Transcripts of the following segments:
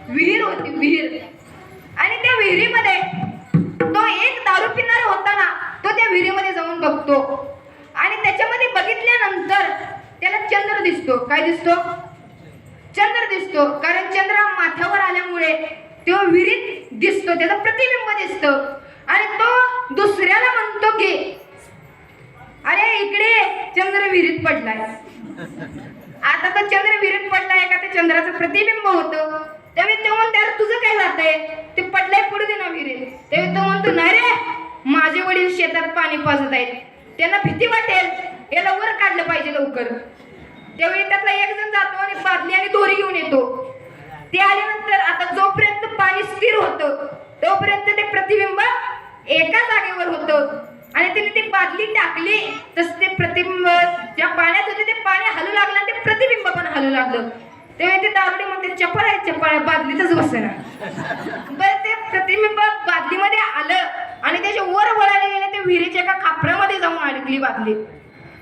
विहीर होती, विहीर. आणि त्या विहिरीमध्ये तो एक दारू पिणारा होता ना, तो त्या विहिरीमध्ये जाऊन बघतो आणि त्याच्यामध्ये बघितल्यानंतर त्याला चंद्र दिसतो. काय दिसतो? चंद्र दिसतो. कारण चंद्र हा माथ्यावर आल्यामुळे तो विहिरीत दिसतो, त्याचं प्रतिबिंब दिसतं. आणि तो दुसऱ्याला म्हणतो की अरे इकडे चंद्र विहिरीत पडलाय. आता तो चंद्र विहिरीत पडलाय का, ते चंद्राचं प्रतिबिंब होतं. त्यावेळी तो म्हणतो अरे तुझं काय जातंय, ते पडलाय पडू दे ना विहिरीत. त्यावेळी तो म्हणतो नाही रे, माझे वडील शेतात पाणी पाजत आहेत, त्यांना भीती वाटेल, याला वर काढलं पाहिजे लवकर. त्यावेळी त्यातला एक जण जातो आणि बादली आणि दोरी घेऊन येतो. ते आल्यानंतर आता जोपर्यंत पाणी स्थिर होतं तोपर्यंत ते प्रतिबिंब एका जागेवर होतं. आणि त्याने ती बादली टाकली तसं ते प्रतिबिंब ज्या पाण्यात होते ते पाणी हलू लागलं आणि ते प्रतिबिंब पण हलू लागलं. तेव्हा ते दारुडे म्हणते चपळ आहे, चपळ आहे, बादलीतच बसना. बरं ते प्रतिबिंब बादलीमध्ये आलं आणि त्याच्या वर वळायला गेले, ते विहिरीच्या एका खापरामध्ये जाऊन अडकली बादली.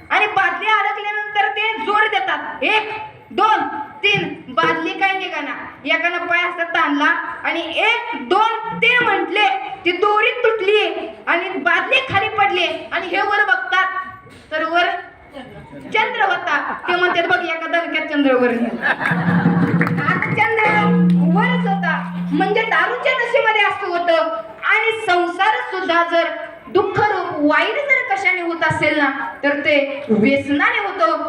आणि बादली अडकल्यानंतर ते जोर देतात 1 2 3, बादली काय निघाना. एकानं पाय असा ताणला आणि 1 2 3 म्हटले, ती दोरी तुटली आणि बादली खाली पडली. आणि हे वर बघतात तर वर चंद्र होता. ते म्हणतात बघ एका दणक्यात चंद्र वर गेला. आता चंद्र वरच होता. म्हणजे दारूच्या नशेमध्ये असं होतं. आणि संसार सुद्धा जर दुःख रूप वाईट जर कशाने होत असेल ना, तर ते व्यसनाने होतं.